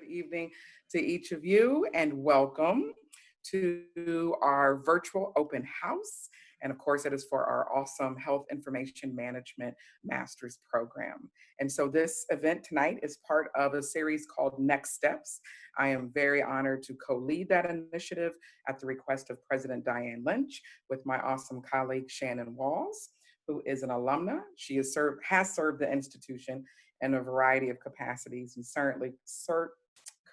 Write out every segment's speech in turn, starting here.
evening to each of you, and welcome to our virtual open house. And of course, it is for our awesome Health Information Management Master's Program. And so this event tonight is part of a series called Next Steps. I am very honored to co-lead that initiative at the request of President Diane Lynch with my awesome colleague Shannon Walls, who is an alumna. She has served the institution in a variety of capacities and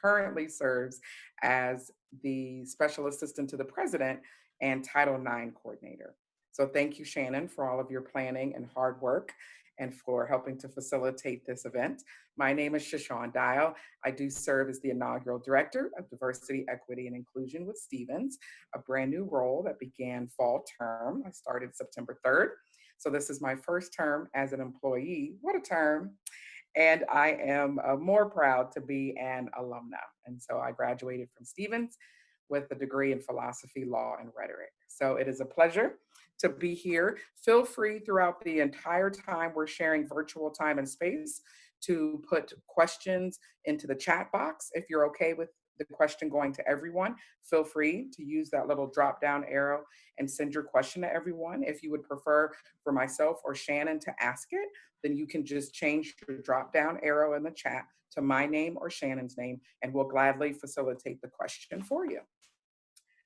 currently serves as the Special Assistant to the President and Title IX Coordinator. So thank you, Shannon, for all of your planning and hard work and for helping to facilitate this event. My name is Shashawn Dial. I do serve as the inaugural Director of Diversity, Equity, and Inclusion with Stephens, a brand new role that began fall term. I started September 3rd. So this is my first term as an employee. What a term. And I am more proud to be an alumna. And so I graduated from Stephens with a degree in philosophy, law, and rhetoric. So it is a pleasure to be here. Feel free throughout the entire time we're sharing virtual time and space to put questions into the chat box. If you're okay with the question going to everyone, feel free to use that little drop down arrow and send your question to everyone. If you would prefer for myself or Shannon to ask it, then you can just change your drop down arrow in the chat to my name or Shannon's name, and we'll gladly facilitate the question for you.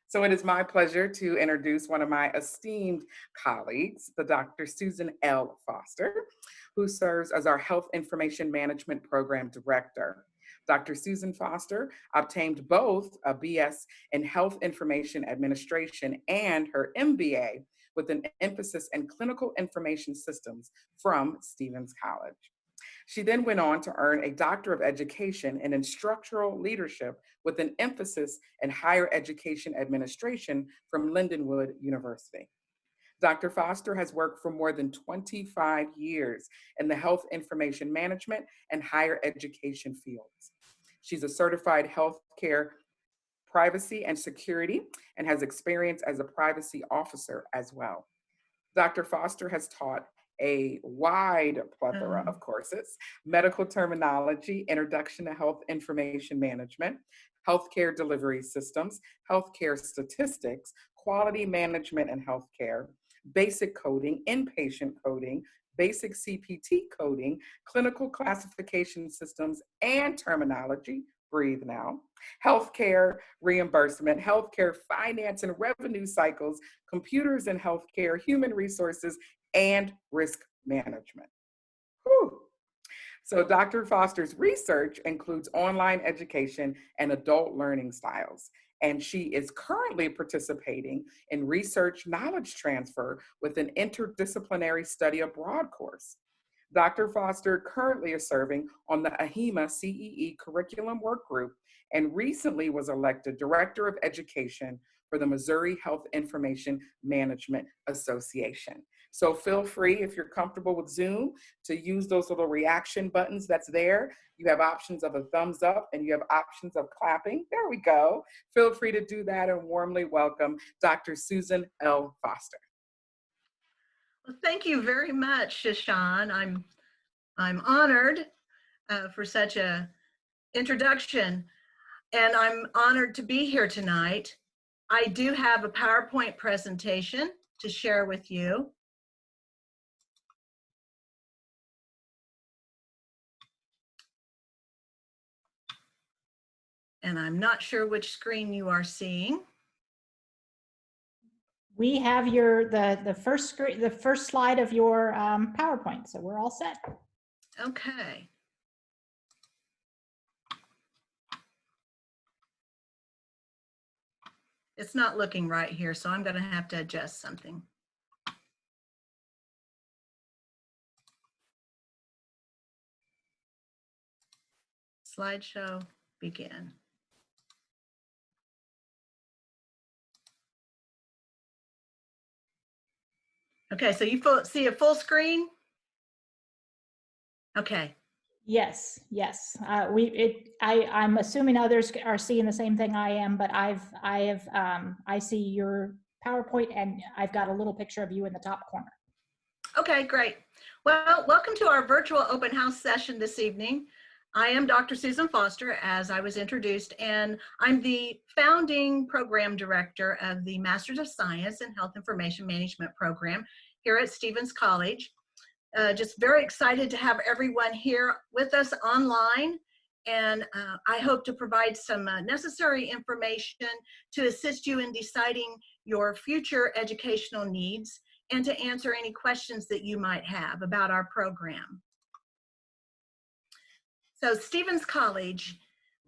So it is my pleasure to introduce one of my esteemed colleagues, the Dr. Susan L. Foster, who serves as our Health Information Management Program Director. Dr. Susan Foster obtained both a BS in Health Information Administration and her MBA with an emphasis in Clinical Information Systems from Stephens College. She then went on to earn a Doctor of Education in Instructional Leadership with an emphasis in Higher Education Administration from Lindenwood University. Dr. Foster has worked for more than 25 years in the health information management and higher education fields. She's a certified healthcare privacy and security and has experience as a privacy officer as well. Dr. Foster has taught a wide plethora of courses: medical terminology, introduction to health information management, healthcare delivery systems, healthcare statistics, quality management and healthcare, basic coding, inpatient coding, basic CPT coding, clinical classification systems and terminology, breathe now, healthcare reimbursement, healthcare finance and revenue cycles, computers and healthcare, human resources, and risk management. Whew. So Dr. Foster's research includes online education and adult learning styles, and she is currently participating in research knowledge transfer with an interdisciplinary study abroad course. Dr. Foster currently is serving on the AHIMA CEE Curriculum Work Group and recently was elected Director of Education for the Missouri Health Information Management Association. So feel free, if you're comfortable with Zoom, to use those little reaction buttons that's there. You have options of a thumbs up and you have options of clapping. There we go. Feel free to do that and warmly welcome Dr. Susan L. Foster. Well, thank you very much, Shashawn. I'm honored for such a introduction, and I'm honored to be here tonight. I do have a PowerPoint presentation to share with you. And I'm not sure which screen you are seeing. We have the first screen, the first slide of your PowerPoint, so we're all set. Okay. It's not looking right here, so I'm going to have to adjust something. Slideshow, begin. Okay, so you see a full screen? Okay. Yes, yes. I'm assuming others are seeing the same thing I am, but I see your PowerPoint and I've got a little picture of you in the top corner. Okay, great. Well, welcome to our virtual open house session this evening. I am Dr. Susan Foster, as I was introduced, and I'm the founding program director of the Masters of Science in Health Information Management program here at Stephens College. Just very excited to have everyone here with us online, and I hope to provide some necessary information to assist you in deciding your future educational needs and to answer any questions that you might have about our program. So Stephens College,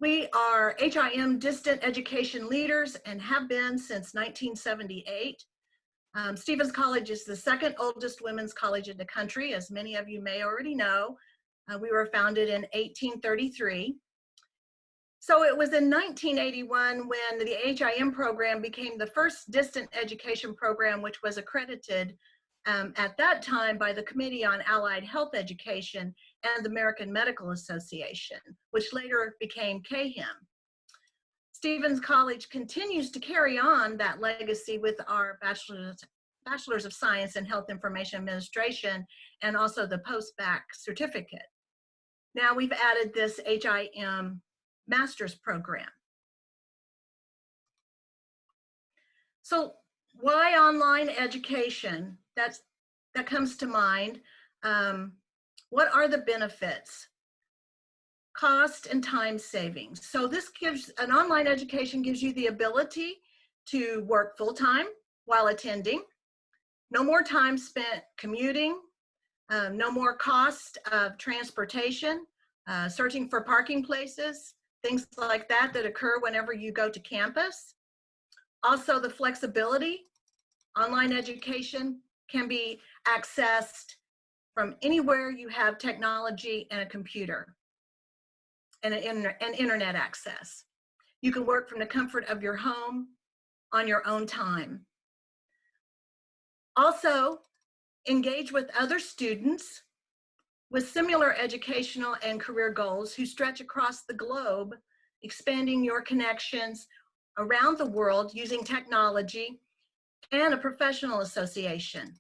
we are HIM distant education leaders and have been since 1978. Stephens College is the second oldest women's college in the country, as many of you may already know. We were founded in 1833. So it was in 1981 when the HIM program became the first distant education program which was accredited at that time by the Committee on Allied Health Education and the American Medical Association, which later became CAHIM. Stephens College continues to carry on that legacy with our Bachelor's of Science in Health Information Administration and also the post-bac certificate. Now we've added this HIM master's program. So why online education? That comes to mind. What are the benefits? Cost and time savings. So this gives, an online education gives you the ability to work full-time while attending. No more time spent commuting. No more cost of transportation, searching for parking places, things like that that occur whenever you go to campus. Also the flexibility. Online education can be accessed from anywhere you have technology and a computer and an internet access. You can work from the comfort of your home on your own time. Also, engage with other students with similar educational and career goals who stretch across the globe, expanding your connections around the world using technology and a professional association.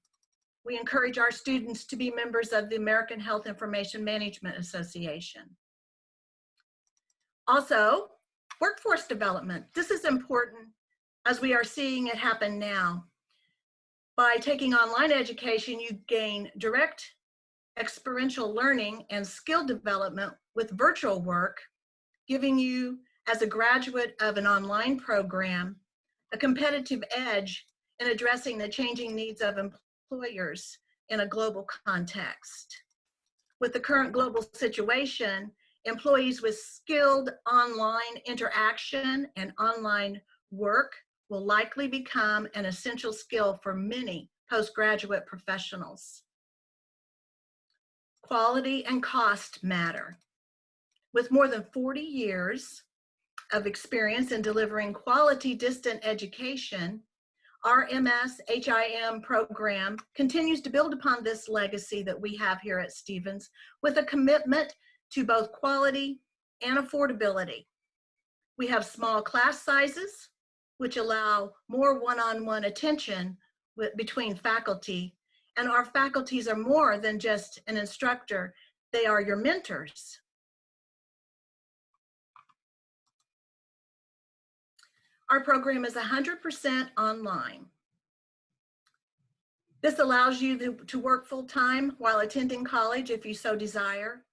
We encourage our students to be members of the American Health Information Management Association. Also, workforce development. This is important as we are seeing it happen now. By taking online education, you gain direct experiential learning and skill development with virtual work, giving you, as a graduate of an online program, a competitive edge in addressing the changing needs of employers in a global context. With the current global situation, employees with skilled online interaction and online work will likely become an essential skill for many postgraduate professionals. Quality and cost matter. With more than 40 years of experience in delivering quality distant education, our MS-HIM program continues to build upon this legacy that we have here at Stephens with a commitment to both quality and affordability. We have small class sizes, which allow more one-on-one attention between faculty, and our faculties are more than just an instructor, they are your mentors. Our program is 100% online. This allows you to work full-time while attending college if you so desire.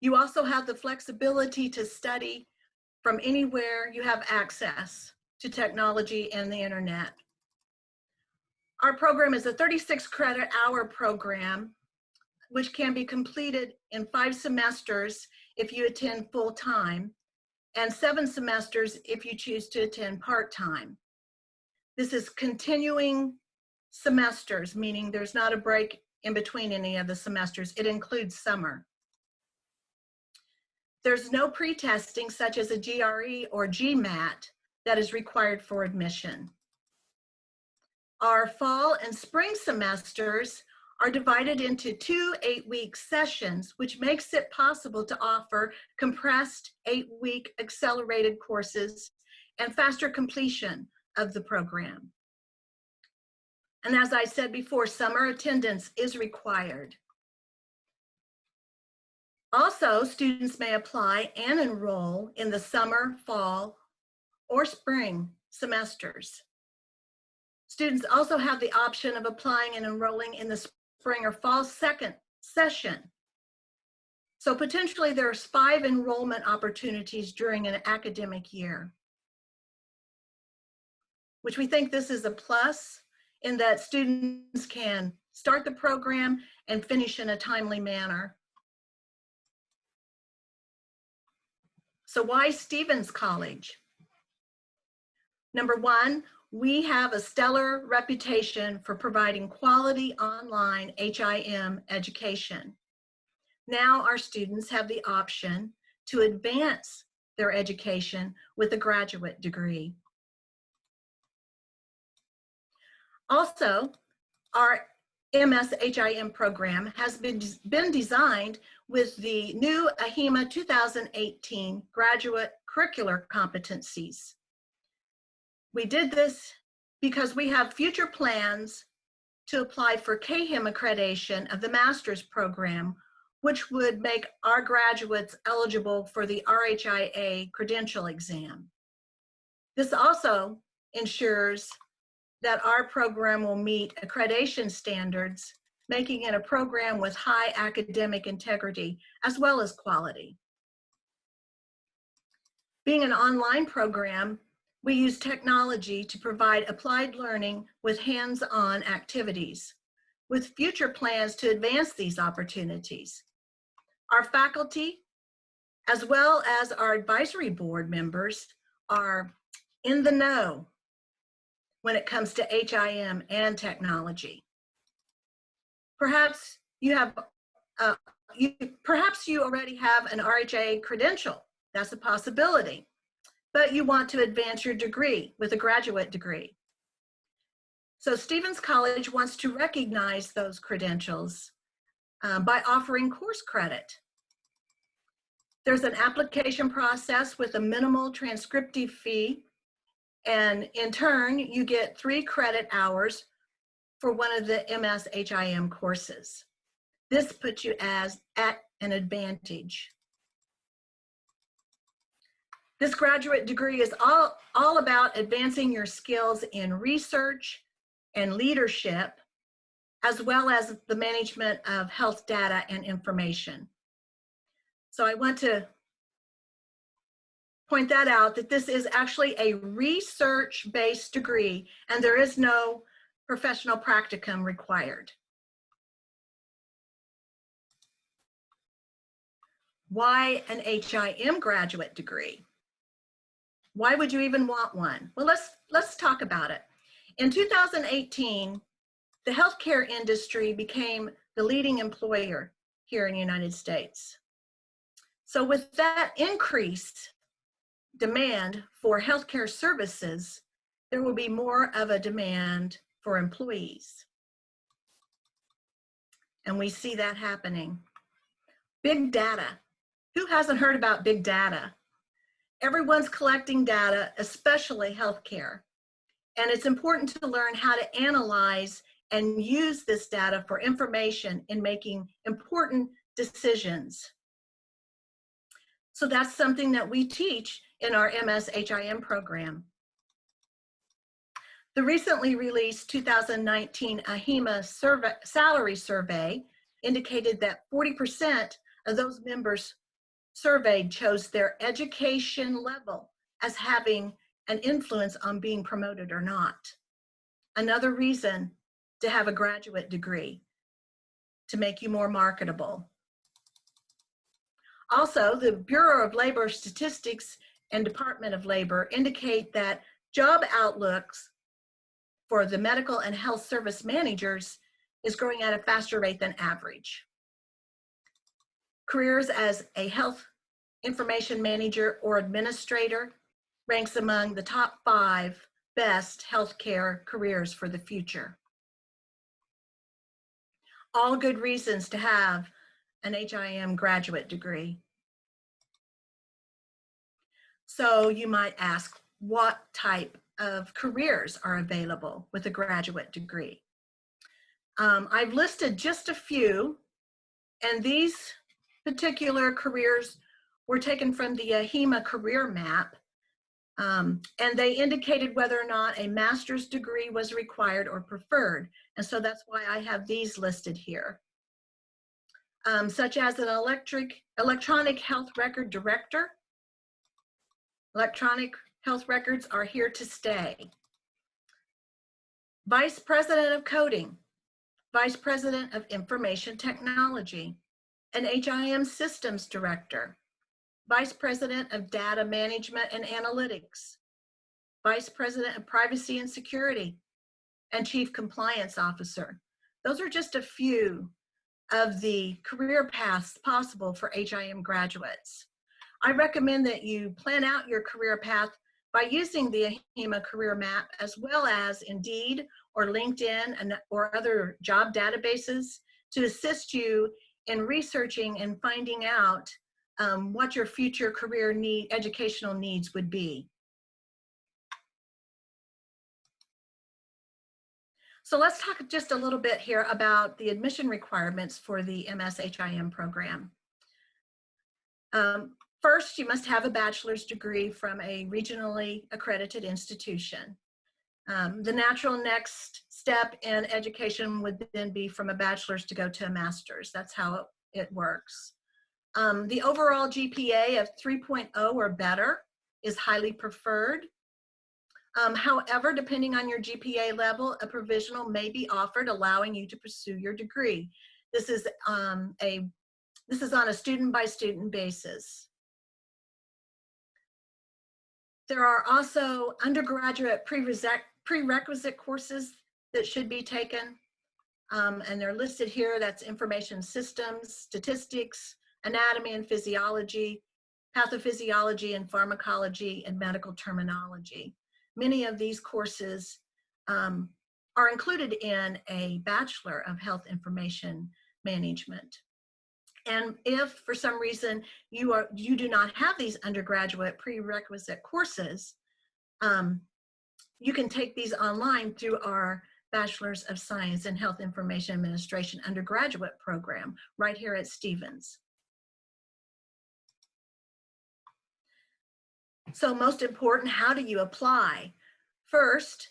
You also have the flexibility to study from anywhere you have access to technology and the internet. Our program is a 36 credit hour program, which can be completed in 5 semesters if you attend full-time, and 7 semesters if you choose to attend part-time. This is continuing semesters, meaning there's not a break in between any of the semesters. It includes summer. There's no pre-testing such as a GRE or GMAT that is required for admission. Our fall and spring semesters are divided into 2 8-week sessions, which makes it possible to offer compressed 8-week accelerated courses and faster completion of the program. And as I said before, summer attendance is required. Also, students may apply and enroll in the summer, fall, or spring semesters. Students also have the option of applying and enrolling in the spring or fall second session. So potentially there's 5 enrollment opportunities during an academic year, which we think this is a plus in that students can start the program and finish in a timely manner. So why Stephens College? Number one, we have a stellar reputation for providing quality online HIM education. Now our students have the option to advance their education with a graduate degree. Also, our MS-HIM program has been designed with the new AHIMA 2018 graduate curricular competencies. We did this because we have future plans to apply for KHIM accreditation of the master's program, which would make our graduates eligible for the RHIA credential exam. This also ensures that our program will meet accreditation standards, making it a program with high academic integrity as well as quality. Being an online program, we use technology to provide applied learning with hands-on activities, with future plans to advance these opportunities. Our faculty, as well as our advisory board members, are in the know when it comes to HIM and technology. Perhaps you already have an RHA credential. That's a possibility. But you want to advance your degree with a graduate degree. So Stephens College wants to recognize those credentials by offering course credit. There's an application process with a minimal transcriptive fee, and in turn, you get 3 credit hours for one of the MS-HIM courses. This puts you at an advantage. This graduate degree is all about advancing your skills in research and leadership, as well as the management of health data and information. So I want to point that out, that this is actually a research-based degree and there is no professional practicum required. Why an HIM graduate degree? Why would you even want one? Well, let's talk about it. In 2018, the healthcare industry became the leading employer here in the United States. So with that increased demand for healthcare services, there will be more of a demand for employees. And we see that happening. Big data. Who hasn't heard about big data? Everyone's collecting data, especially healthcare. And it's important to learn how to analyze and use this data for information in making important decisions. So that's something that we teach in our MS-HIM program. The recently released 2019 AHIMA salary survey indicated that 40% of those members surveyed chose their education level as having an influence on being promoted or not. Another reason to have a graduate degree, to make you more marketable. Also, the Bureau of Labor Statistics and Department of Labor indicate that job outlooks for the medical and health service managers is growing at a faster rate than average. Careers as a health information manager or administrator ranks among the top 5 best healthcare careers for the future. All good reasons to have an HIM graduate degree. So you might ask, what type of careers are available with a graduate degree? I've listed just a few, and these particular careers were taken from the HEMA career map, and they indicated whether or not a master's degree was required or preferred. And so that's why I have these listed here, such as an electronic health record director. Electronic health records are here to stay. Vice President of Coding, Vice President of Information Technology, an HIM Systems Director, Vice President of Data Management and Analytics, Vice President of Privacy and Security, and Chief Compliance Officer. Those are just a few of the career paths possible for HIM graduates. I recommend that you plan out your career path by using the HEMA career map, as well as Indeed or LinkedIn or other job databases to assist you in researching and finding out what your future career educational needs would be. So let's talk just a little bit here about the admission requirements for the MS-HIM program. First, you must have a bachelor's degree from a regionally accredited institution. The natural next step in education would then be from a bachelor's to go to a master's. That's how it works. The overall GPA of 3.0 or better is highly preferred. However, depending on your GPA level, a provisional may be offered, allowing you to pursue your degree. This is on a student-by-student basis. There are also undergraduate prerequisite courses that should be taken, and they're listed here. That's information systems, statistics, anatomy and physiology, pathophysiology and pharmacology, and medical terminology. Many of these courses are included in a Bachelor of Health Information Management. And if for some reason you do not have these undergraduate prerequisite courses, you can take these online through our Bachelor's of Science in Health Information Administration undergraduate program right here at Stephens. So most important, how do you apply? First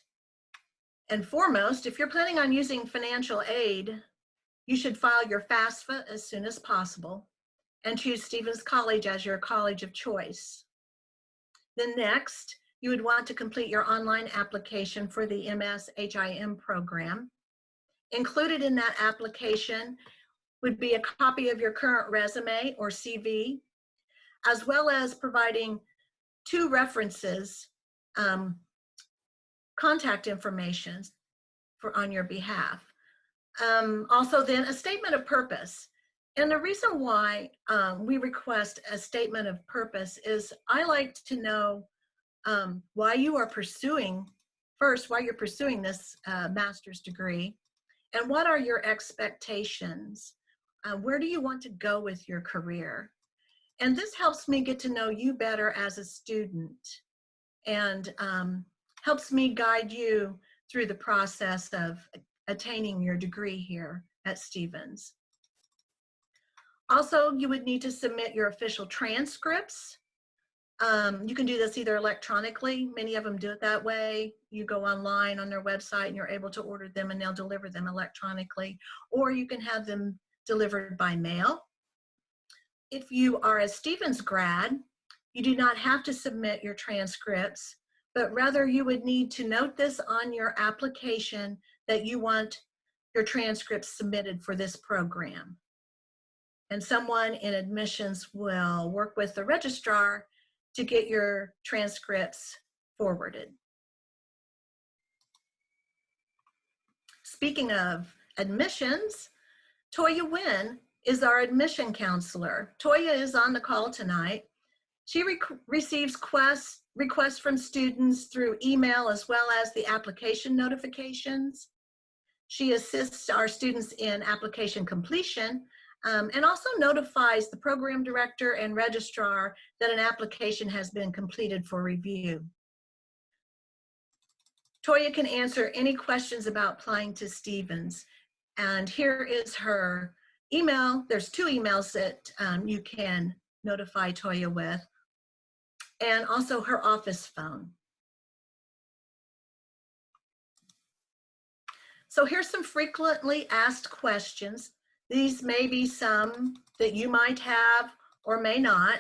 and foremost, if you're planning on using financial aid, you should file your FAFSA as soon as possible and choose Stephens College as your college of choice. Then next, you would want to complete your online application for the MS-HIM program. Included in that application would be a copy of your current resume or CV, as well as providing 2 references, contact information on your behalf. Also then a statement of purpose. And the reason why we request a statement of purpose is I like to know why you're pursuing this master's degree, and what are your expectations? Where do you want to go with your career? And this helps me get to know you better as a student, and helps me guide you through the process of attaining your degree here at Stephens. Also, you would need to submit your official transcripts. You can do this either electronically. Many of them do it that way. You go online on their website and you're able to order them and they'll deliver them electronically, or you can have them delivered by mail. If you are a Stephens grad, you do not have to submit your transcripts, but rather you would need to note this on your application that you want your transcripts submitted for this program. And someone in admissions will work with the registrar to get your transcripts forwarded. Speaking of admissions, Toya Wynn is our admission counselor. Toya is on the call tonight. She receives requests from students through email as well as the application notifications. She assists our students in application completion and also notifies the program director and registrar that an application has been completed for review. Toya can answer any questions about applying to Stephens, and here is her email, there's 2 emails that you can notify Toya with, and also her office phone. So here's some frequently asked questions. These may be some that you might have or may not.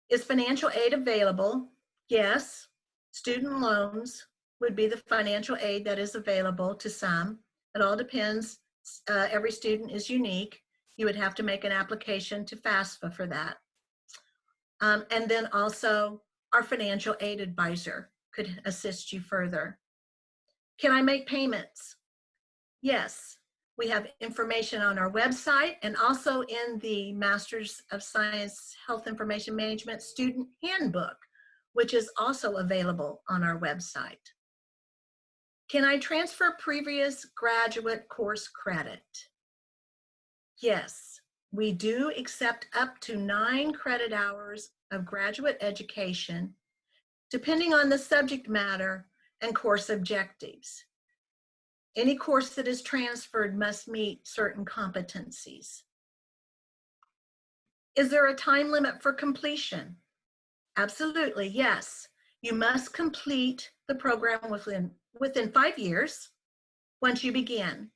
Is financial aid available? Yes. Student loans would be the financial aid that is available to some. It all depends. Every student is unique. You would have to make an application to FAFSA for that. And then also our financial aid advisor could assist you further. Can I make payments? Yes. We have information on our website and also in the Masters of Science Health Information Management Student Handbook, which is also available on our website. Can I transfer previous graduate course credit? Yes, we do accept up to 9 credit hours of graduate education, depending on the subject matter and course objectives. Any course that is transferred must meet certain competencies. Is there a time limit for completion? Absolutely, yes. You must complete the program within 5 years once you begin.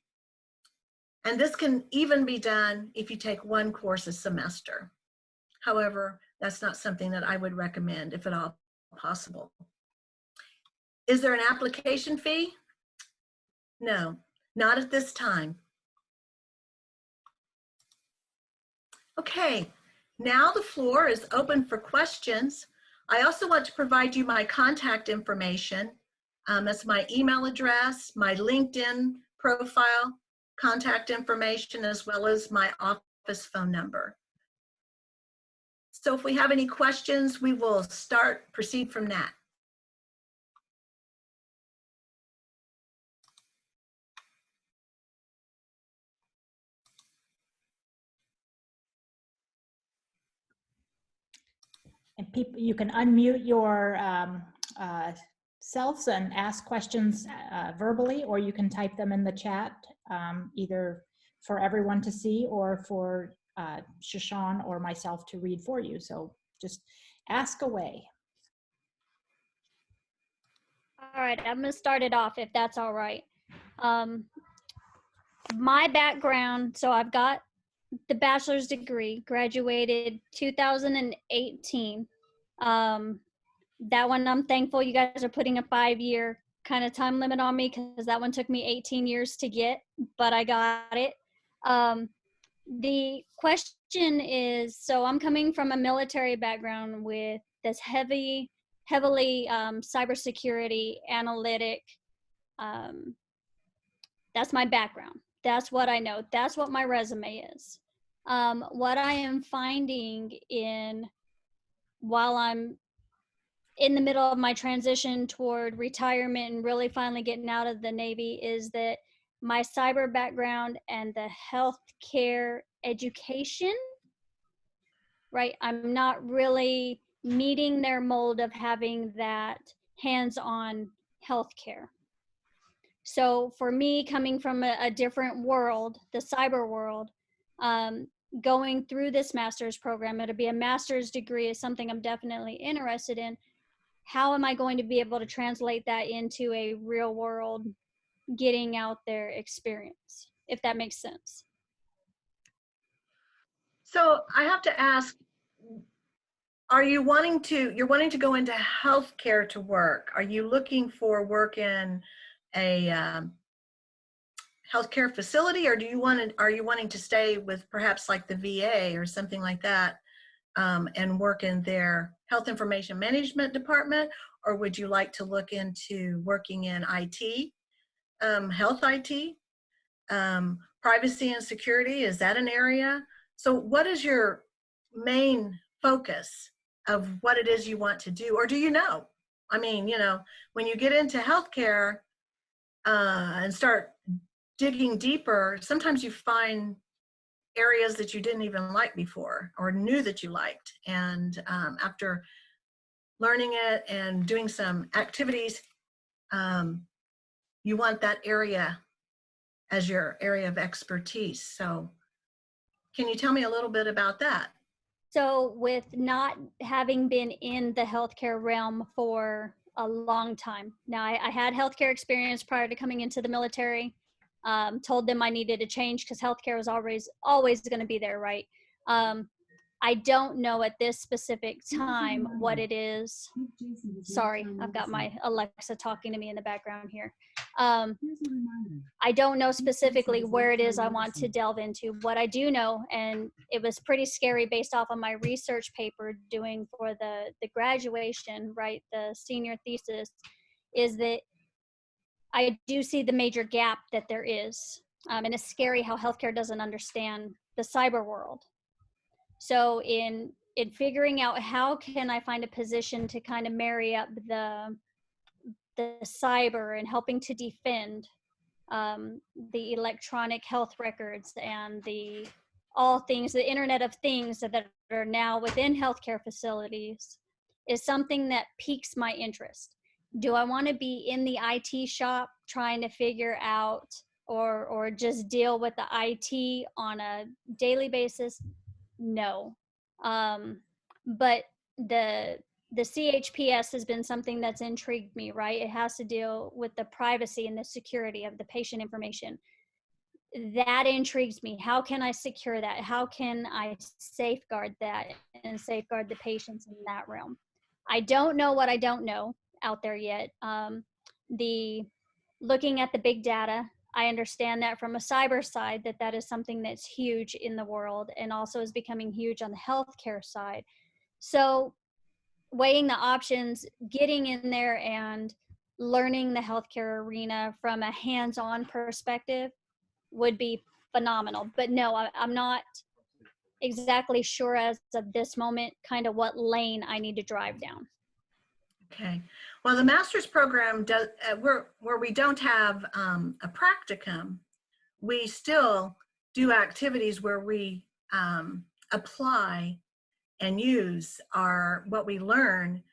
And this can even be done if you take 1 course a semester. However, that's not something that I would recommend if at all possible. Is there an application fee? No, not at this time. Okay, now the floor is open for questions. I also want to provide you my contact information. That's my email address, my LinkedIn profile, contact information, as well as my office phone number. So if we have any questions, we will proceed from that. And people, you can unmute your selves and ask questions verbally, or you can type them in the chat, either for everyone to see or for Shashan or myself to read for you. So just ask away. All right, I'm gonna start it off if that's all right. My background, so I've got the bachelor's degree, graduated 2018. That one, I'm thankful you guys are putting a 5-year kind of time limit on me, because that one took me 18 years to get, but I got it. The question is, so I'm coming from a military background with this heavily cybersecurity analytic. That's my background. That's what I know. That's what my resume is. What I am finding while I'm in the middle of my transition toward retirement and really finally getting out of the Navy is that my cyber background and the healthcare education, right? I'm not really meeting their mold of having that hands-on healthcare. So for me, coming from a different world, the cyber world, going through this master's program, it'll be a master's degree, is something I'm definitely interested in. How am I going to be able to translate that into a real world, getting out there experience, if that makes sense? So I have to ask, you're wanting to go into healthcare to work? Are you looking for work in a healthcare facility, or are you wanting to stay with perhaps like the VA or something like that, and work in their health information management department? Or would you like to look into working in IT, health IT, privacy and security? Is that an area? So what is your main focus of what it is you want to do? Or do you know? I mean, when you get into healthcare and start digging deeper, sometimes you find areas that you didn't even like before or knew that you liked. And after learning it and doing some activities, you want that area as your area of expertise. So can you tell me a little bit about that? So with not having been in the healthcare realm for a long time, now I had healthcare experience prior to coming into the military. Told them I needed to change because healthcare was always going to be there, right? I don't know at this specific time what it is. Sorry, I've got my Alexa talking to me in the background here. I don't know specifically where it is I want to delve into. What I do know, and it was pretty scary based off of my research paper doing for the graduation, right, the senior thesis, is that I do see the major gap that there is. And it's scary how healthcare doesn't understand the cyber world. So in figuring out how can I find a position to kind of marry up the cyber and helping to defend the electronic health records and the all things, the Internet of Things that are now within healthcare facilities, is something that piques my interest. Do I want to be in the IT shop trying to figure out or just deal with the IT on a daily basis? No. But the CHPS has been something that's intrigued me, right? It has to deal with the privacy and the security of the patient information. That intrigues me. How can I secure that? How can I safeguard that and safeguard the patients in that realm? I don't know what I don't know out there yet. The looking at the big data, I understand that from a cyber side that is something that's huge in the world and also is becoming huge on the healthcare side. So weighing the options, getting in there and learning the healthcare arena from a hands-on perspective would be phenomenal. But no, I'm not exactly sure as of this moment kind of what lane I need to drive down. Okay. Well, the master's program does where we don't have a practicum, we still do activities where we apply and use what we learn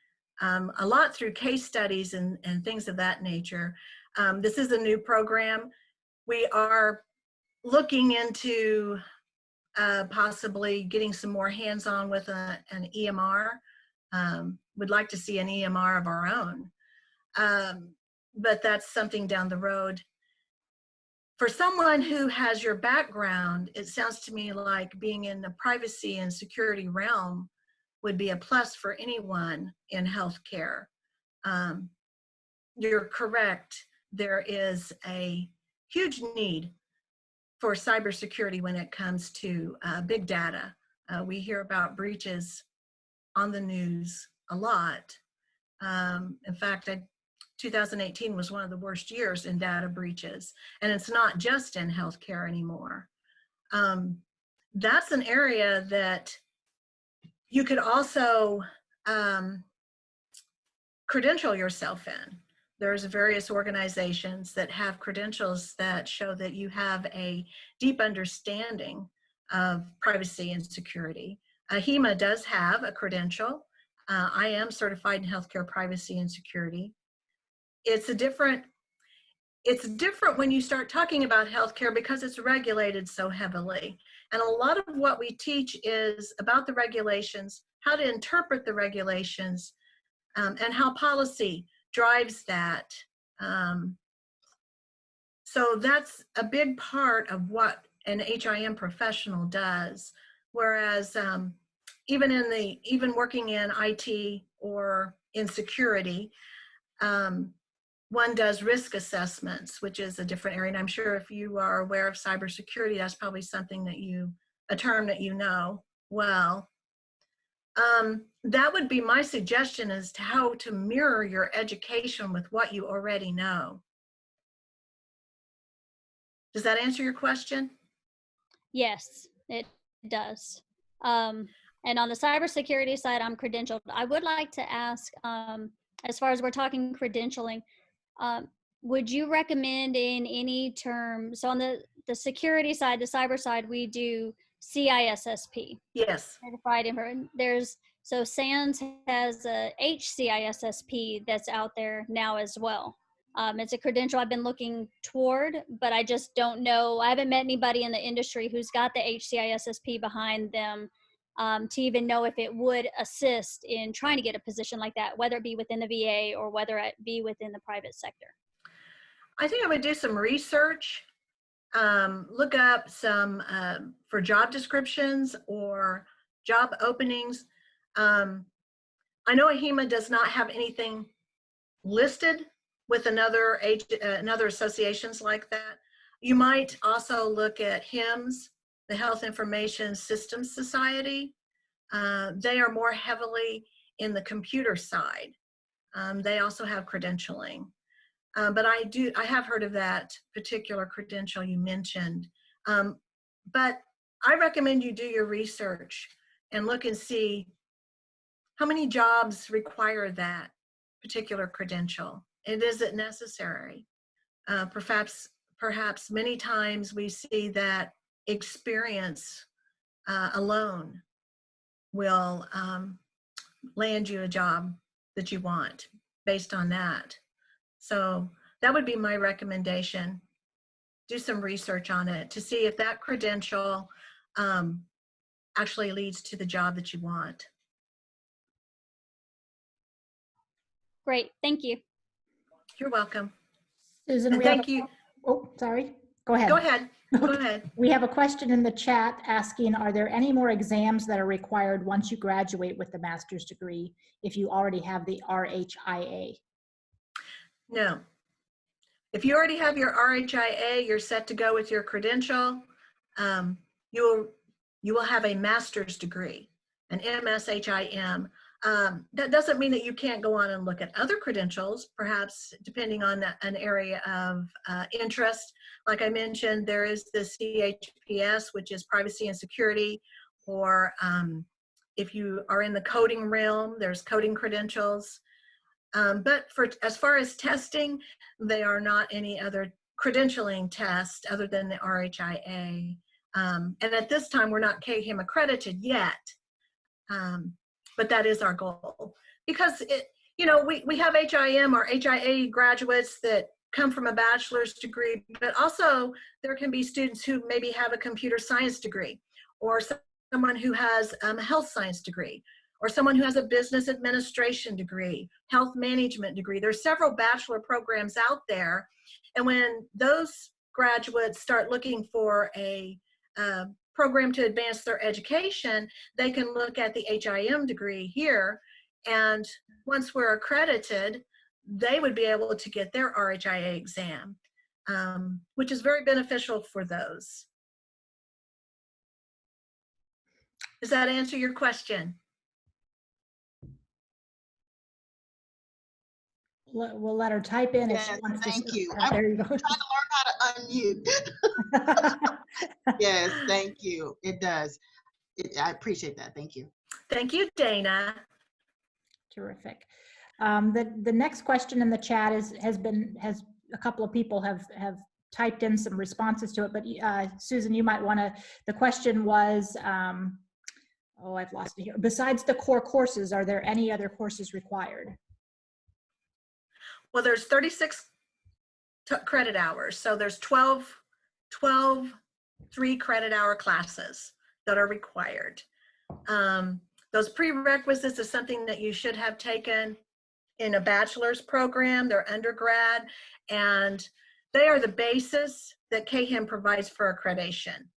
a lot through case studies and things of that nature. This is a new program. We are looking into possibly getting some more hands-on with an EMR. Would like to see an EMR of our own, but that's something down the road. For someone who has your background, it sounds to me like being in the privacy and security realm would be a plus for anyone in healthcare. You're correct. There is a huge need for cybersecurity when it comes to big data. We hear about breaches on the news a lot. In fact, 2018 was one of the worst years in data breaches, and it's not just in healthcare anymore. That's an area that you could also credential yourself in. There's various organizations that have credentials that show that you have a deep understanding of privacy and security. HEMA does have a credential. I am certified in healthcare privacy and security. It's different when you start talking about healthcare because it's regulated so heavily. And a lot of what we teach is about the regulations, how to interpret the regulations, and how policy drives that. So that's a big part of what an HIM professional does. Whereas even working in IT or in security, one does risk assessments, which is a different area. And I'm sure if you are aware of cybersecurity, that's probably something a term that you know well. That would be my suggestion as to how to mirror your education with what you already know. Does that answer your question? Yes, it does. And on the cybersecurity side, I'm credentialed. I would like to ask, as far as we're talking credentialing, would you recommend in any term, so on the security side, the cyber side, we do CISSP. Yes. Certified so SANS has a HCISSP that's out there now as well. It's a credential I've been looking toward, but I just don't know. I haven't met anybody in the industry who's got the HCISSP behind them to even know if it would assist in trying to get a position like that, whether it be within the VA or whether it be within the private sector. I think I would do some research, look up some for job descriptions or job openings. I know AHEMA does not have anything listed with another associations like that. You might also look at HIMSS, the Health Information Systems Society. They are more heavily in the computer side. They also have credentialing. But I have heard of that particular credential you mentioned. But I recommend you do your research and look and see how many jobs require that particular credential. And is it necessary? Perhaps many times we see that experience alone will land you a job that you want based on that. So that would be my recommendation. Do some research on it to see if that credential actually leads to the job that you want. Great, thank you. You're welcome. Susan, And thank you. Oh, sorry. Go ahead. Go ahead. Go ahead. We have a question in the chat asking, are there any more exams that are required once you graduate with the master's degree if you already have the RHIA? No. If you already have your RHIA, you're set to go with your credential. You will have a master's degree, an MSHIM. That doesn't mean that you can't go on and look at other credentials, perhaps depending on an area of interest. Like I mentioned, there is the CHPS, which is privacy and security, or if you are in the coding realm, there's coding credentials. But as far as testing, they are not any other credentialing test other than the RHIA. And at this time, we're not KHIM accredited yet. But that is our goal, because we have HIM or HIA graduates that come from a bachelor's degree, but also there can be students who maybe have a computer science degree, or someone who has a health science degree, or someone who has a business administration degree, health management degree. There's several bachelor programs out there, and when those graduates start looking for a program to advance their education, they can look at the HIM degree here, and once we're accredited, they would be able to get their RHIA exam, which is very beneficial for those. Does that answer your question? We'll let her type in if she Yes, wants to. thank you. There you go. I'm trying to learn how to unmute. Yes, thank you. It does. I appreciate that. Thank you. Thank you, Dana. Terrific. The next question in the chat has a couple of people have typed in some responses to it, but Susan, you might want to. The question was, oh, I've lost it here. Besides the core courses, are there any other courses required? Well, there's 36 credit hours. So there's 12 3-credit hour classes that are required. Those prerequisites is something that you should have taken in a bachelor's program. They're undergrad, and they are the basis that KHIM provides for accreditation.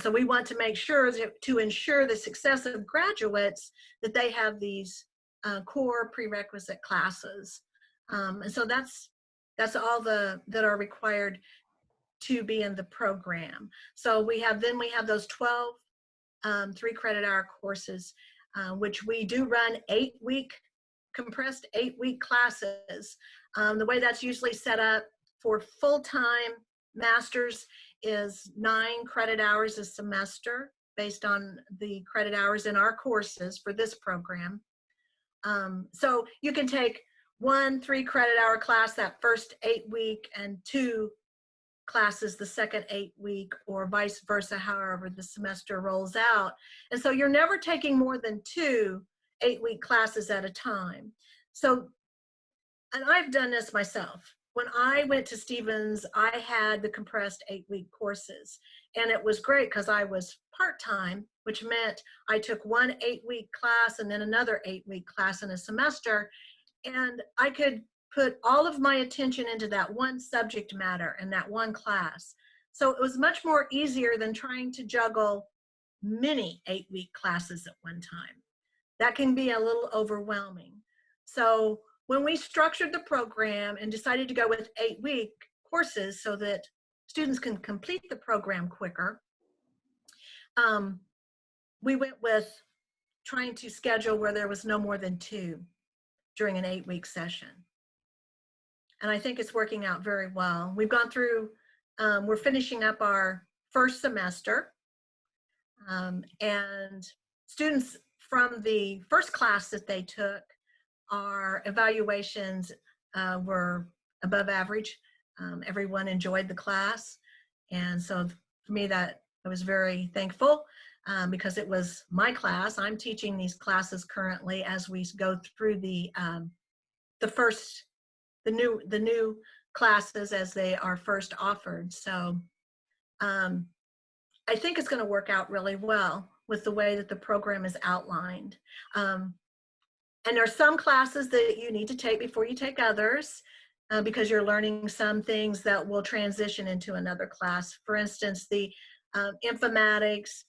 So we want to make sure to ensure the success of graduates that they have these core prerequisite classes. And so that's all that are required to be in the program. So we have those 12 3-credit hour courses, which we do run compressed 8-week classes. The way that's usually set up for full-time masters is 9 credit hours a semester based on the credit hours in our courses for this program. So you can take 1 3-credit hour class that first 8-week and 2 classes the second 8-week, or vice versa, however the semester rolls out. And so you're never taking more than 2 8-week classes at a time. So, and I've done this myself. when I went to Stephens, I had the compressed 8-week courses. And it was great because I was part-time, which meant I took one 8-week class and then another 8-week class in a semester. And I could put all of my attention into that one subject matter and that one class. So it was much more easier than trying to juggle many 8-week classes at one time. That can be a little overwhelming. So when we structured the program and decided to go with 8-week courses so that students can complete the program quicker, we went with trying to schedule where there was no more than 2 during an 8-week session. And I think it's working out very well. We've gone through, we're finishing up our first semester, and students from the first class that they took, our evaluations were above average. Everyone enjoyed the class. And so for me, that I was very thankful because it was my class. I'm teaching these classes currently as we go through the new classes as they are first offered. So I think it's going to work out really well with the way that the program is outlined. And there are some classes that you need to take before you take others because you're learning some things that will transition into another class. For instance, the informatics,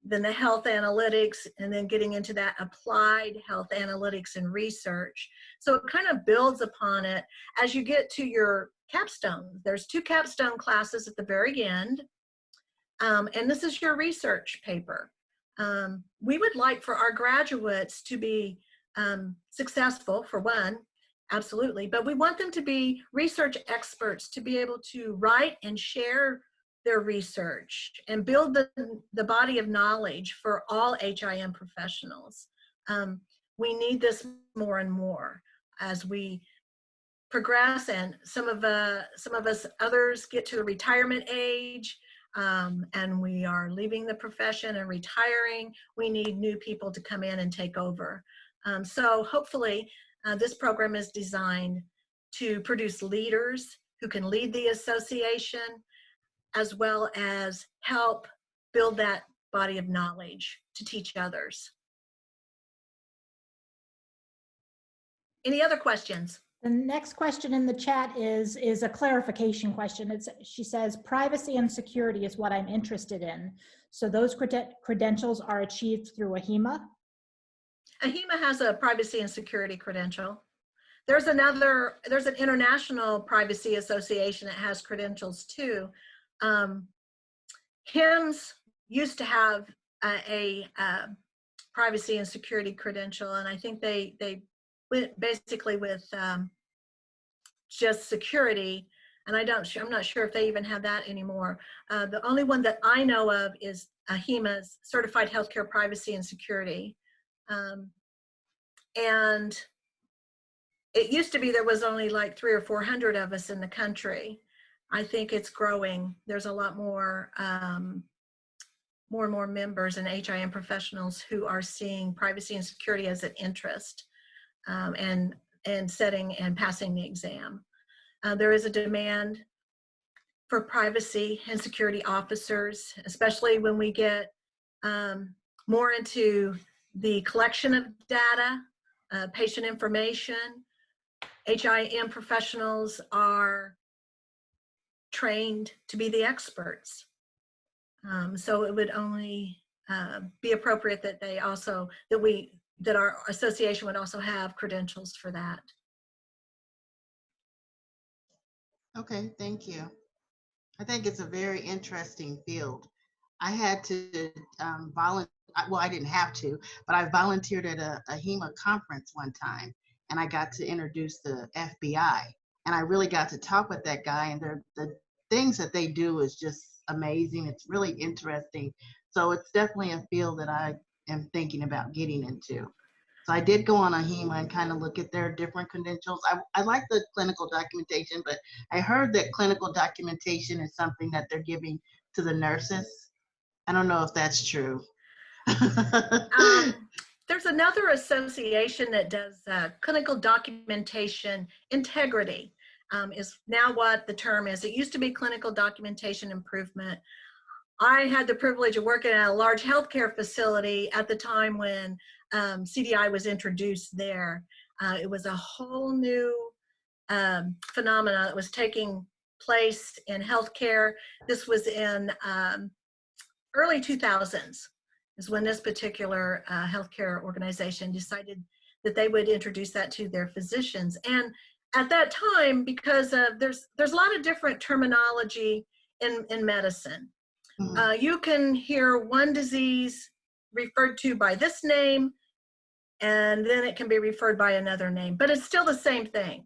then the health analytics, and then getting into that applied health analytics and research. So it kind of builds upon it as you get to your capstone. There's 2 capstone classes at the very end. And this is your research paper. We would like for our graduates to be successful, for one, absolutely, but we want them to be research experts, to be able to write and share their research and build the body of knowledge for all HIM professionals. We need this more and more as we progress, and some of us others get to the retirement age, and we are leaving the profession and retiring. We need new people to come in and take over. So hopefully this program is designed to produce leaders who can lead the association, as well as help build that body of knowledge to teach others. Any other questions? The next question in the chat is a clarification question. She says, privacy and security is what I'm interested in. So those credentials are achieved through AHIMA? AHIMA has a privacy and security credential. There's an international privacy association that has credentials too. HIMSS used to have a privacy and security credential, and I think they went basically with just security, and I'm not sure if they even have that anymore. The only one that I know of is AHIMA's Certified Healthcare Privacy and Security. And it used to be there was only like 300 or 400 of us in the country. I think it's growing. There's a lot more and more members and HIM professionals who are seeing privacy and security as an interest and setting and passing the exam. There is a demand for privacy and security officers, especially when we get more into the collection of data, patient information. HIM professionals are trained to be the experts. So it would only be appropriate that they also, that our association would also have credentials for that. Okay, thank you. I think it's a very interesting field. I had to volunteer, well, I didn't have to, but I volunteered at a HEMA conference one time, and I got to introduce the FBI, and I really got to talk with that guy, and the things that they do is just amazing. It's really interesting. So it's definitely a field that I am thinking about getting into. So I did go on AHIMA and kind of look at their different credentials. I like the clinical documentation, but I heard that clinical documentation is something that they're giving to the nurses. I don't know if that's true. There's another association that does clinical documentation integrity. is now what the term is. It used to be clinical documentation improvement. I had the privilege of working at a large healthcare facility at the time when CDI was introduced there. It was a whole new phenomena that was taking place in healthcare. This was in early 2000s is when this particular healthcare organization decided that they would introduce that to their physicians. And at that time, because there's a lot of different terminology in medicine. You can hear one disease referred to by this name, and then it can be referred by another name, but it's still the same thing.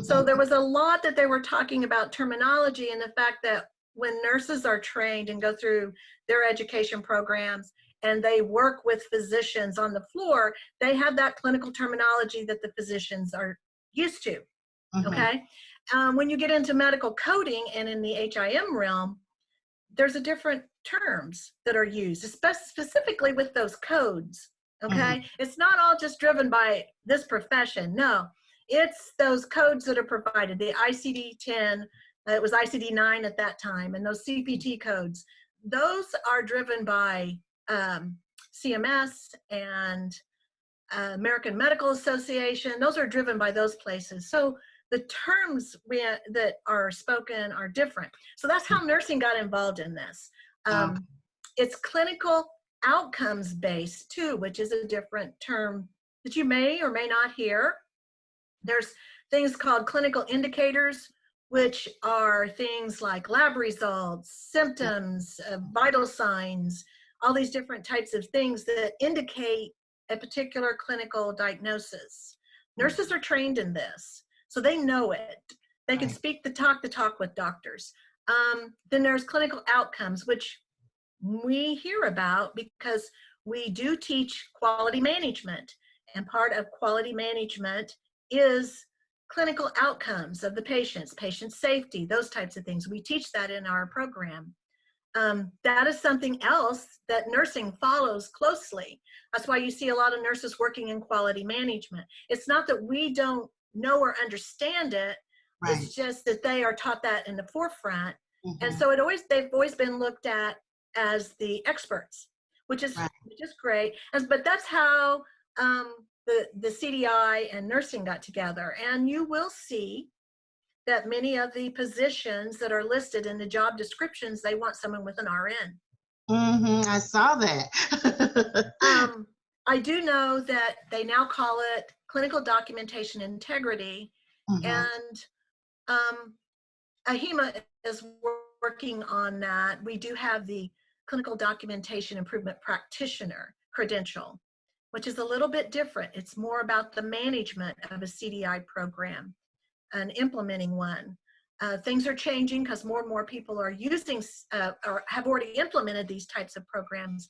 So there was a lot that they were talking about terminology, and the fact that when nurses are trained and go through their education programs and they work with physicians on the floor, they have that clinical terminology that the physicians are used to, okay? When you get into medical coding and in the HIM realm, there's a different terms that are used, specifically with those codes, okay? It's not all just driven by this profession, no. It's those codes that are provided, the ICD-10, it was ICD-9 at that time, and those CPT codes. Those are driven by CMS and American Medical Association. Those are driven by those places. So the terms that are spoken are different. So that's how nursing got involved in this. It's clinical outcomes based too, which is a different term that you may or may not hear. There's things called clinical indicators, which are things like lab results, symptoms, vital signs, all these different types of things that indicate a particular clinical diagnosis. Nurses are trained in this, so they know it. They can speak the talk with doctors. Then there's clinical outcomes, which we hear about because we do teach quality management, and part of quality management is clinical outcomes of the patients, patient safety, those types of things. We teach that in our program. That is something else that nursing follows closely. That's why you see a lot of nurses working in quality management. It's not that we don't know or understand it, it's just that they are taught that in the forefront. And so they've always been looked at as the experts, which is great. But that's how the CDI and nursing got together. And you will see that many of the positions that are listed in the job descriptions, they want someone with an RN. I saw that. I do know that they now call it clinical documentation integrity, and AHIMA is working on that. We do have the clinical documentation improvement practitioner credential, which is a little bit different. It's more about the management of a CDI program and implementing one. Things are changing because more and more people are using or have already implemented these types of programs.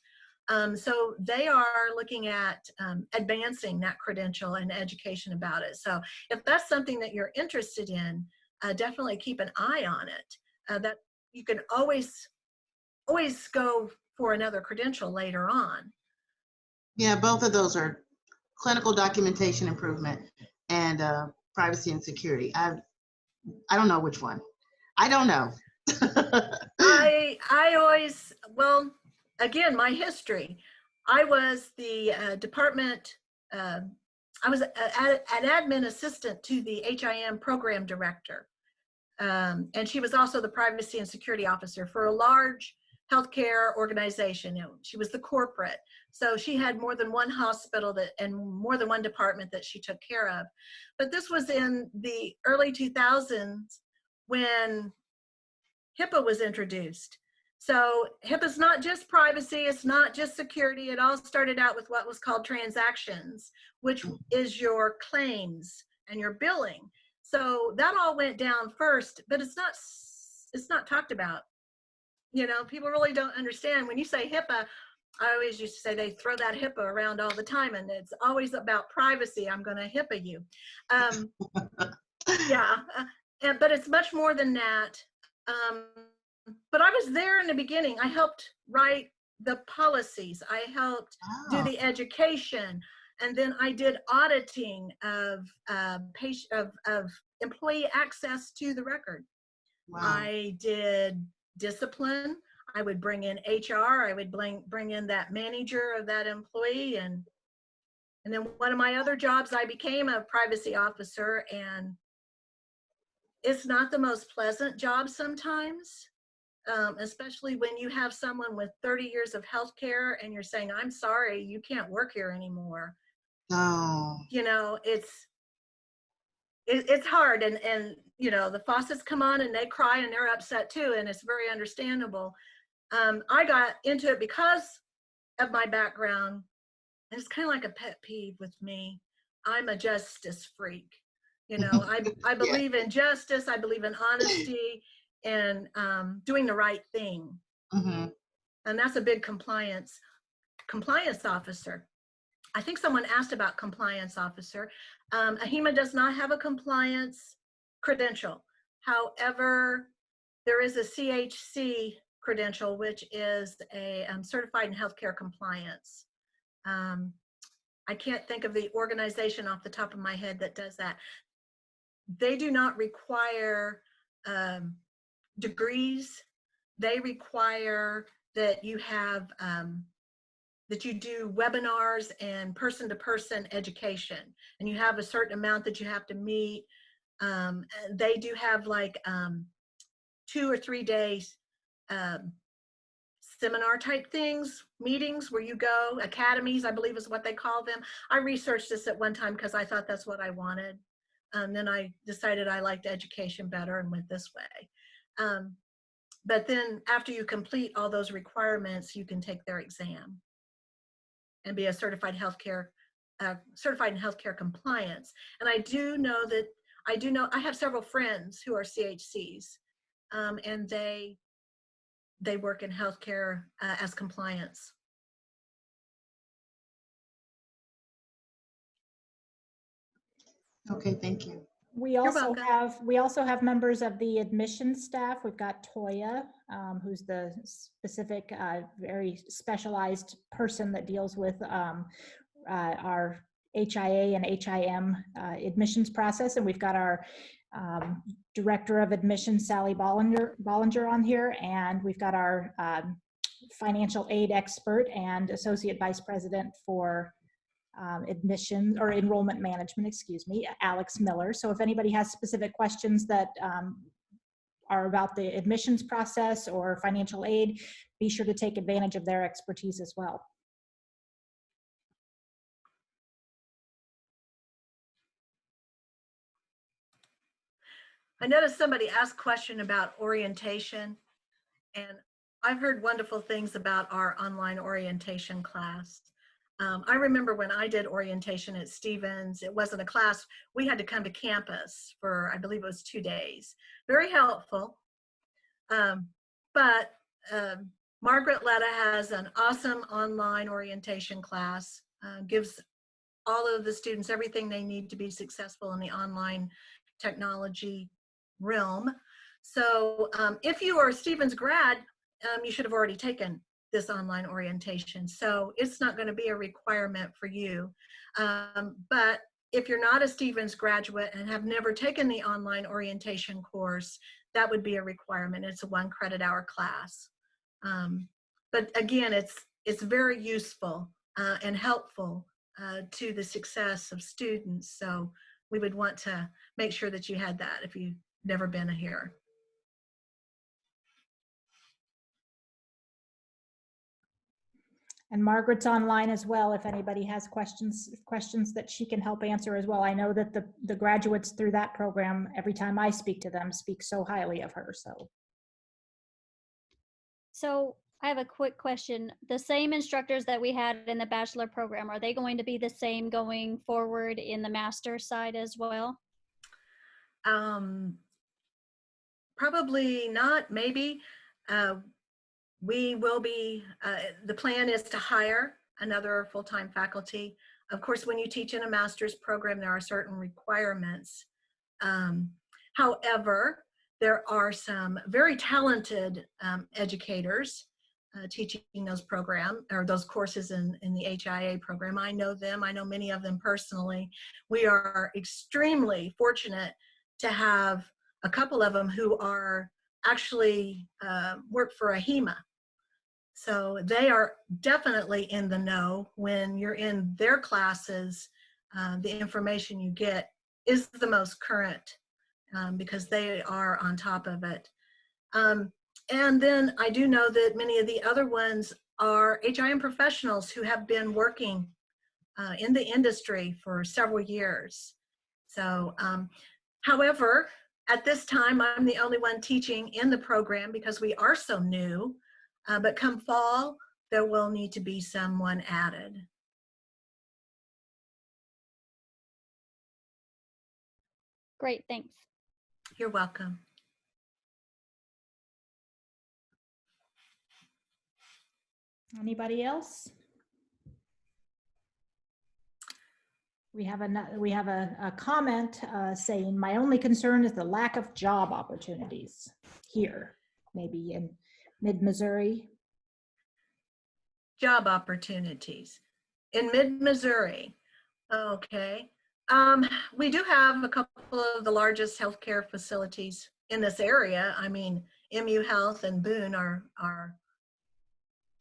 So they are looking at advancing that credential and education about it. So if that's something that you're interested in, definitely keep an eye on it. That you can always go for another credential later on. Yeah, both of those are clinical documentation improvement and privacy and security. I don't know which one. I don't know. I always, well, again, my history. I was the department, I was an admin assistant to the HIM program director. And she was also the privacy and security officer for a large healthcare organization. She was the corporate. So she had more than one hospital and more than one department that she took care of. But this was in the early 2000s when HIPAA was introduced. So HIPAA is not just privacy, it's not just security. It all started out with what was called transactions, which is your claims and your billing. So that all went down first, but it's not talked about. You know, people really don't understand. When you say HIPAA, I always used to say they throw that HIPAA around all the time, and it's always about privacy. I'm going to HIPAA you. Yeah, but it's much more than that. But I was there in the beginning. I helped write the policies. I helped do the education. And then I did auditing of of employee access to the record. Wow. I did discipline. I would bring in HR. I would bring in that manager of that employee. And then one of my other jobs, I became a privacy officer. And it's not the most pleasant job sometimes, especially when you have someone with 30 years of healthcare and you're saying, I'm sorry, you can't work here anymore. Oh. You know, it's hard. And, you know, the faucets come on and they cry and they're upset too. And it's very understandable. I got into it because of my background. And it's kind of like a pet peeve with me. I'm a justice freak. You know, I Yeah. believe in justice. I believe in honesty and doing the right thing. Mm-hmm. And that's a big compliance officer. I think someone asked about compliance officer. AHIMA does not have a compliance credential. However, there is a CHC credential, which is a certified in healthcare compliance. I can't think of the organization off the top of my head that does that. They do not require degrees. They require that you have that you do webinars and person-to-person education, and you have a certain amount that you have to meet. They do have like 2 or 3 days seminar type things, meetings where you go, academies, I believe is what they call them. I researched this at one time because I thought that's what I wanted. Then I decided I liked education better and went this way. But then after you complete all those requirements, you can take their exam and be a certified in healthcare compliance. And I do know I have several friends who are CHCs, and they work in healthcare as compliance. Okay, thank you. We You're also welcome. have members of the admissions staff. We've got Toya, who's the specific, very specialized person that deals with our HIA and HIM admissions process. And we've got our director of admissions, Sally Bollinger on here. And we've got our financial aid expert and associate vice president for admission or enrollment management, excuse me, Alex Miller. So if anybody has specific questions that are about the admissions process or financial aid, be sure to take advantage of their expertise as well. I noticed somebody asked a question about orientation, and I've heard wonderful things about our online orientation class. I remember when I did orientation at Stephens, it wasn't a class. We had to come to campus for, I believe it was 2 days. Very helpful. But Margaret Letta has an awesome online orientation class, gives all of the students everything they need to be successful in the online technology realm. So if you are a Stephens grad, you should have already taken this online orientation. So it's not going to be a requirement for you. But if you're not a Stephens graduate and have never taken the online orientation course, that would be a requirement. It's a 1 credit hour class. But again, it's very useful and helpful to the success of students. So we would want to make sure that you had that if you've never been here. And Margaret's online as well if anybody has questions that she can help answer as well. I know that the graduates through that program, every time I speak to them, speak so highly of her. So I have a quick question. The same instructors that we had in the bachelor program, are they going to be the same going forward in the master side as well? Probably not, maybe. We will be, the plan is to hire another full-time faculty. Of course, when you teach in a master's program, there are certain requirements. However, there are some very talented educators teaching those program or those courses in the HIA program. I know them. I know many of them personally. We are extremely fortunate to have a couple of them who are actually work for a HEMA. So they are definitely in the know when you're in their classes. The information you get is the most current because they are on top of it. And then I do know that many of the other ones are HIM professionals who have been working in the industry for several years. So, however, at this time, I'm the only one teaching in the program because we are so new. But come fall, there will need to be someone added. Great, thanks. You're welcome. Anybody else? We have a comment saying, my only concern is the lack of job opportunities here, maybe in mid-Missouri. Job opportunities in mid-Missouri. Okay. We do have a couple of the largest healthcare facilities in this area. I mean, MU Health and Boone are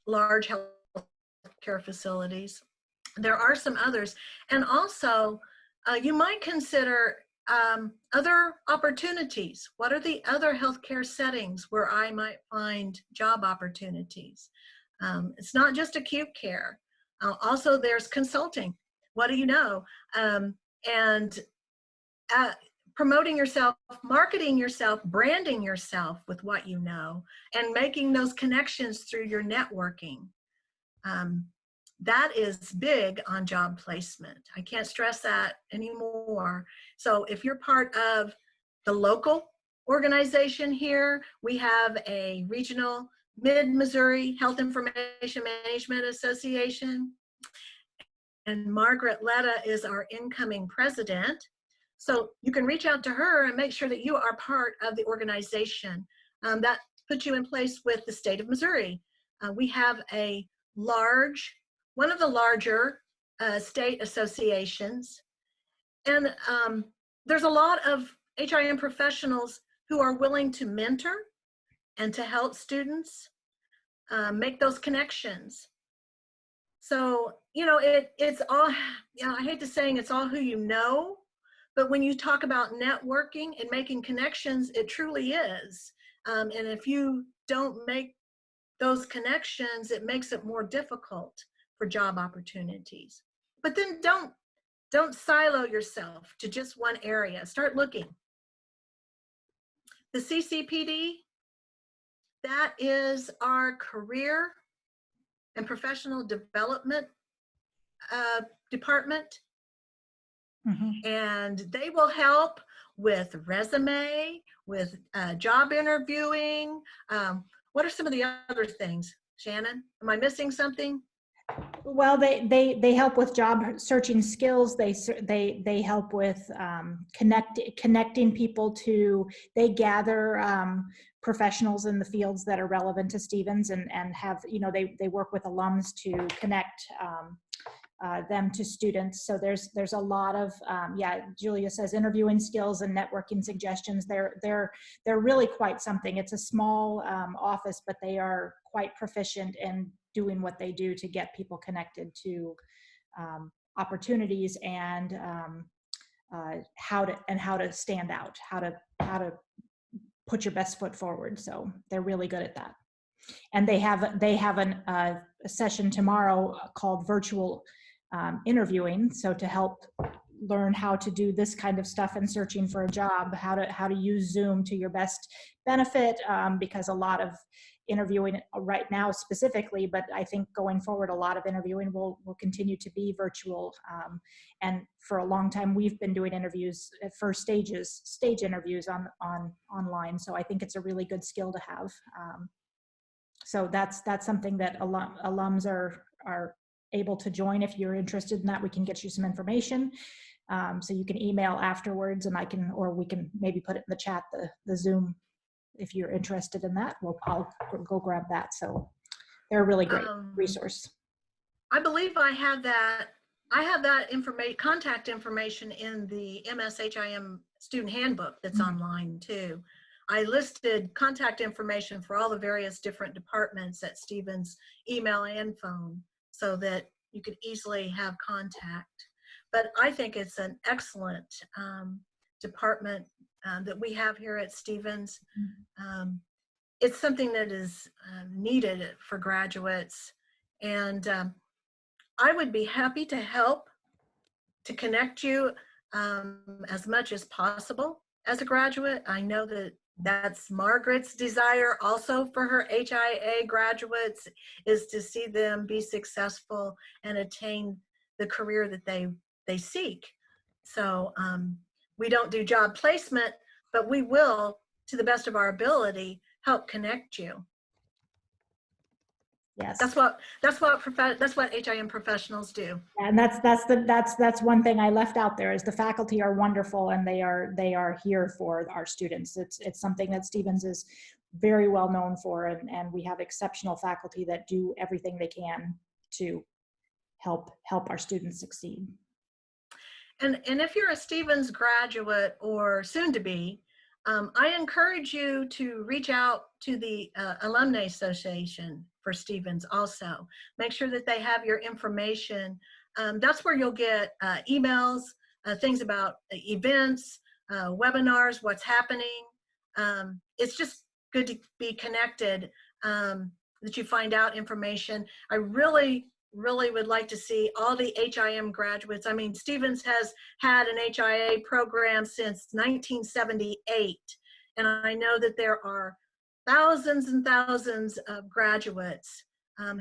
large healthcare facilities. There are some others. And also, you might consider other opportunities. What are the other healthcare settings where I might find job opportunities? It's not just acute care. Also, there's consulting. What do you know? And promoting yourself, marketing yourself, branding yourself with what you know, and making those connections through your networking. That is big on job placement. I can't stress that anymore. So if you're part of the local organization here, we have a regional Mid-Missouri Health Information Management Association, and Margaret Letta is our incoming president. So you can reach out to her and make sure that you are part of the organization. That puts you in place with the state of Missouri. We have one of the larger state associations. And there's a lot of HIM professionals who are willing to mentor and to help students make those connections. So, you know, it's all, I hate to saying it's all who you know, but when you talk about networking and making connections, it truly is. And if you don't make those connections, it makes it more difficult for job opportunities. But then don't silo yourself to just one area. Start looking. The CCPD, that is our career and professional development department. Mm-hmm. And they will help with resume, with job interviewing. What are some of the other things, Shannon? Am I missing something? Well, they help with job searching skills. They help with connecting people to. They gather professionals in the fields that are relevant to Stephens and have, you know, they work with alums to connect them to students. So there's a lot of Julia says interviewing skills and networking suggestions. They're really quite something. It's a small office, but they are quite proficient in doing what they do to get people connected to opportunities and how to stand out, how to put your best foot forward. So they're really good at that. And they have a session tomorrow called virtual interviewing. So to help learn how to do this kind of stuff in searching for a job, how to use Zoom to your best benefit, because a lot of interviewing right now specifically, but I think going forward, a lot of interviewing will continue to be virtual. And for a long time, we've been doing interviews at first stage interviews online. So I think it's a really good skill to have. So that's something that alums are able to join. If you're interested in that, we can get you some information. So you can email afterwards, and we can maybe put it in the chat, the Zoom, if you're interested in that. I'll go grab that. So They're a really great Um, resource. I believe I have that. I have that information, contact information in the MSHIM student handbook that's Mhm. online too. I listed contact information for all the various different departments at Stephens, email and phone, so that you could easily have contact. But I think it's an excellent department that we have here at Stephens. It's something that is needed for graduates, and I would be happy to help to connect you as much as possible as a graduate. I know that that's Margaret's desire also for her HIA graduates, is to see them be successful and attain the career that they seek. So we don't do job placement, but we will, to the best of our ability, help connect you. Yes. That's what HIM professionals do. And that's one thing I left out there, is the faculty are wonderful, and they are here for our students. It's something that Stephens is very well known for, and we have exceptional faculty that do everything they can to help our students succeed. And if you're a Stephens graduate or soon to be, I encourage you to reach out to the Alumni Association for Stephens also. Make sure that they have your information. That's where you'll get emails, things about events, webinars, what's happening. It's just good to be connected, that you find out information. I really would like to see all the HIM graduates. I mean, Stephens has had an HIA program since 1978. And I know that there are thousands and thousands of graduates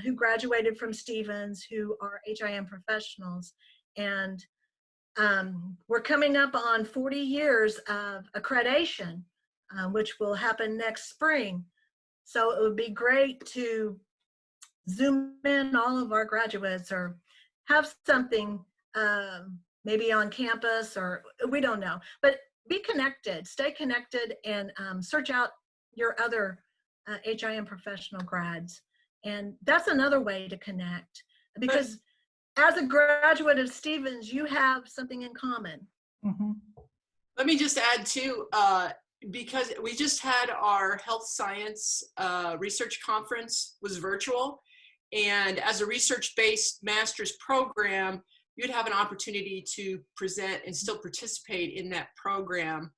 who graduated from Stephens who are HIM professionals. And we're coming up on 40 years of accreditation, which will happen next spring. So it would be great to Zoom in all of our graduates, or have something maybe on campus, or we don't know, but be connected, stay connected, and search out your other HIM professional grads. And that's another way to connect, because as a graduate of Stephens, you have something in common. Mm-hmm. Let me just add too, because we just had our health science research conference was virtual. And as a research-based master's program, you'd have an opportunity to present and still participate in that program.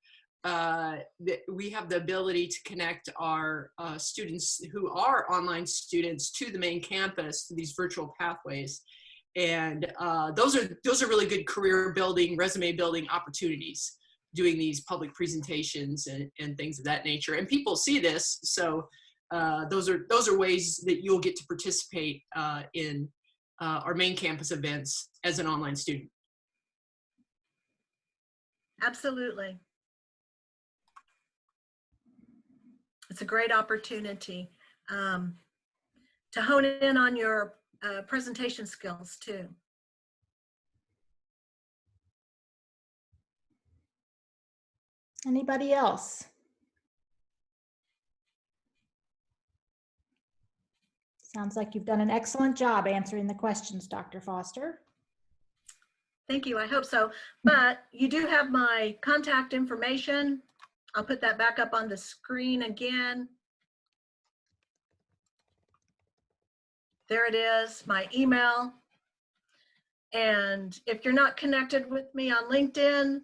We have the ability to connect our students who are online students to the main campus through these virtual pathways. And those are really good career building, resume building opportunities, doing these public presentations and things of that nature. And people see this, so those are ways that you'll get to participate in our main campus events as an online student. Absolutely. It's a great opportunity to hone in on your presentation skills too. Anybody else? Sounds like you've done an excellent job answering the questions, Dr. Foster. Thank you, I hope so. But you do have my contact information. I'll put that back up on the screen again. There it is, my email. And if you're not connected with me on LinkedIn,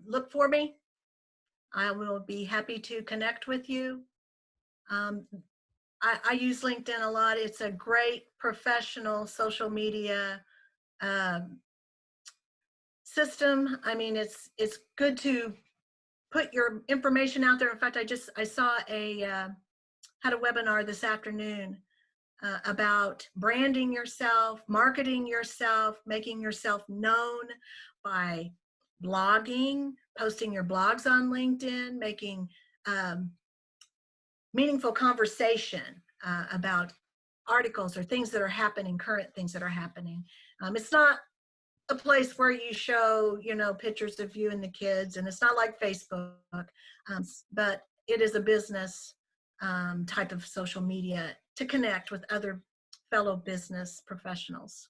look for me. I will be happy to connect with you. I use LinkedIn a lot. It's a great professional social media system. I mean, it's good to put your information out there. In fact, I saw had a webinar this afternoon about branding yourself, marketing yourself, making yourself known by blogging, posting your blogs on LinkedIn, making meaningful conversation about articles or things that are happening, current things that are happening. It's not a place where you show, pictures of you and the kids, and it's not like Facebook, but it is a business type of social media to connect with other fellow business professionals.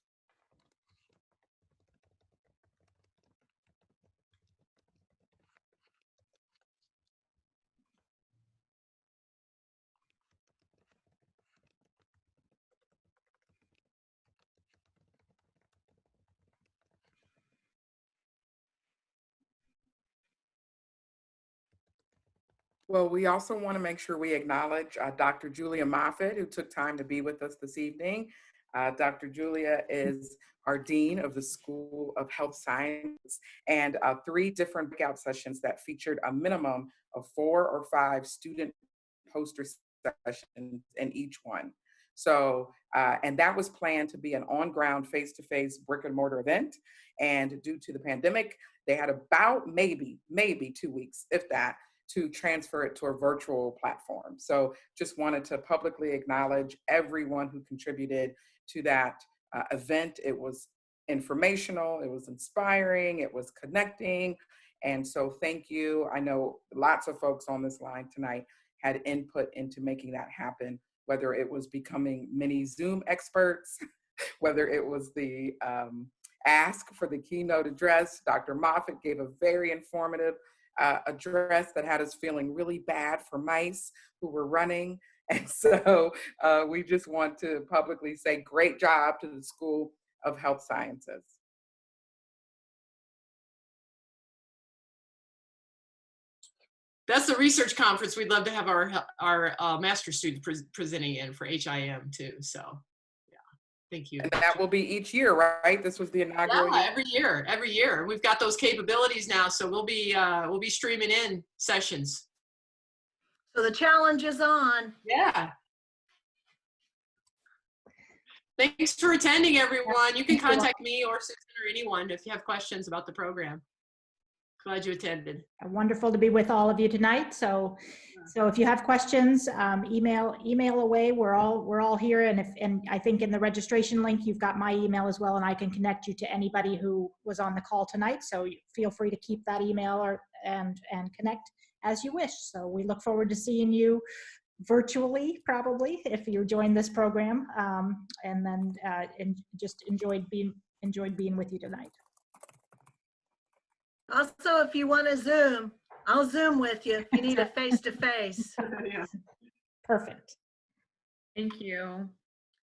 Well, we also want to make sure we acknowledge Dr. Julia Moffitt, who took time to be with us this evening. Dr. Julia is our Dean of the School of Health Sciences, and 3 different breakout sessions that featured a minimum of 4 or 5 student poster sessions in each one. So, and that was planned to be an on-ground, face-to-face brick and mortar event. And due to the pandemic, they had about maybe 2 weeks, if that, to transfer it to a virtual platform. So just wanted to publicly acknowledge everyone who contributed to that event. It was informational, it was inspiring, it was connecting. And so thank you. I know lots of folks on this line tonight had input into making that happen, whether it was becoming mini Zoom experts, whether it was the ask for the keynote address. Dr. Moffitt gave a very informative address that had us feeling really bad for mice who were running. And so we just want to publicly say great job to the School of Health Sciences. That's the research conference we'd love to have our master's students presenting in for HIM too. So yeah, thank you. And that will be each year, right? This was the inaugural year? Every year. We've got those capabilities now, so we'll be streaming in sessions. So the challenge is on. Yeah. Thanks for attending, everyone. You can contact me or Susan or anyone if you have questions about the program. Glad you attended. Wonderful to be with all of you tonight. So if you have questions, email away. We're all here, and I think in the registration link you've got my email as well, and I can connect you to anybody who was on the call tonight. So feel free to keep that email and connect as you wish. So we look forward to seeing you virtually, probably, if you join this program, and then just enjoyed being with you tonight. Also, if you want to Zoom, I'll Zoom with you if you need a face-to-face. Yeah. Perfect. Thank you.